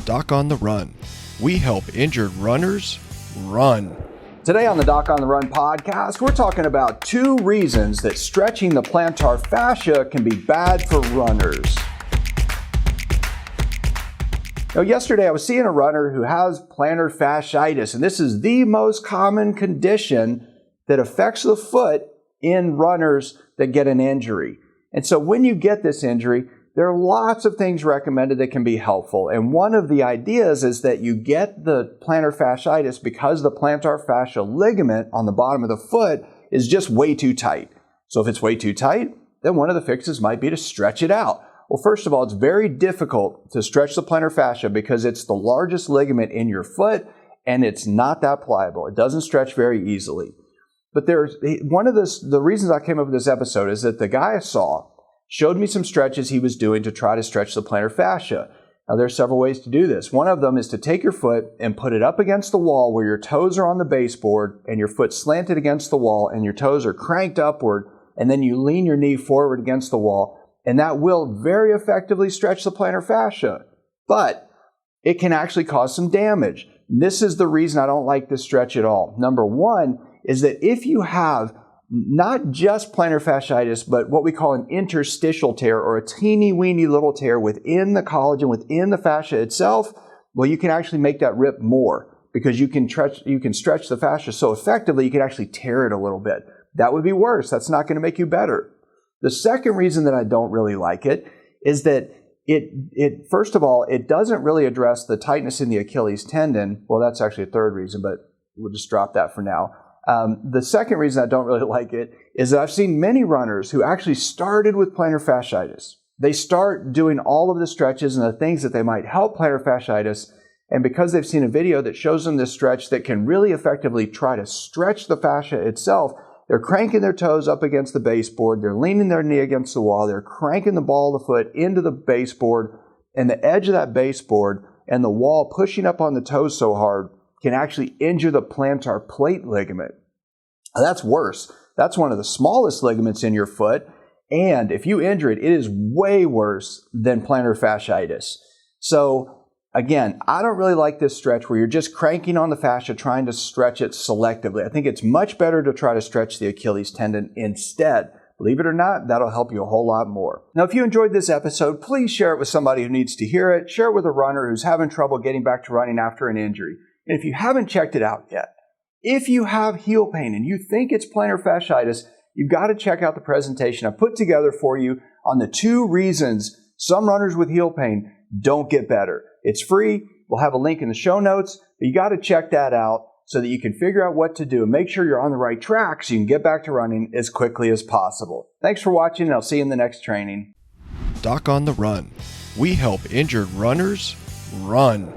Doc on the Run. We help injured runners run. Today on the Doc on the Run podcast, we're talking about 2 reasons that stretching the plantar fascia can be bad for runners. Now, yesterday I was seeing a runner who has plantar fasciitis, and this is the most common condition that affects the foot in runners that get an injury. And so when you get this injury, there are lots of things recommended that can be helpful. And one of the ideas is that you get the plantar fasciitis because the plantar fascia ligament on the bottom of the foot is just way too tight. So if it's way too tight, then one of the fixes might be to stretch it out. Well, first of all, it's very difficult to stretch the plantar fascia because it's the largest ligament in your foot and it's not that pliable. It doesn't stretch very easily. But there's one of the reasons I came up with this episode is that the guy I saw showed me some stretches he was doing to try to stretch the plantar fascia. Now, there are several ways to do this. One of them is to take your foot and put it up against the wall where your toes are on the baseboard and your foot slanted against the wall and your toes are cranked upward, and then you lean your knee forward against the wall. And that will very effectively stretch the plantar fascia, but it can actually cause some damage. This is the reason I don't like this stretch at all. Number one is that if you have not just plantar fasciitis, but what we call an interstitial tear or a teeny weeny little tear within the collagen, within the fascia itself, well, you can actually make that rip more because you can stretch the fascia so effectively you can actually tear it a little bit. That would be worse. That's not going to make you better. The second reason that I don't really like it is that first of all, it doesn't really address the tightness in the Achilles tendon. Well, that's actually a third reason, but we'll just drop that for now. The second reason I don't really like it is that I've seen many runners who actually started with plantar fasciitis. They start doing all of the stretches and the things that they might help plantar fasciitis, and because they've seen a video that shows them this stretch that can really effectively try to stretch the fascia itself, they're cranking their toes up against the baseboard, they're leaning their knee against the wall, they're cranking the ball of the foot into the baseboard, and the edge of that baseboard and the wall pushing up on the toes so hard can actually injure the plantar plate ligament. Now, that's worse. That's one of the smallest ligaments in your foot, and if you injure it, it is way worse than plantar fasciitis. So again, I don't really like this stretch where you're just cranking on the fascia trying to stretch it selectively. I think it's much better to try to stretch the Achilles tendon instead. Believe it or not, that'll help you a whole lot more. Now, if you enjoyed this episode, please share it with somebody who needs to hear it. Share it with a runner who's having trouble getting back to running after an injury. And if you haven't checked it out yet, if you have heel pain and you think it's plantar fasciitis, you've got to check out the presentation I put together for you on the 2 reasons some runners with heel pain don't get better. It's free. We'll have a link in the show notes, but you got to check that out so that you can figure out what to do and make sure you're on the right track so you can get back to running as quickly as possible. Thanks for watching, and I'll see you in the next training. Doc on the Run. We help injured runners run.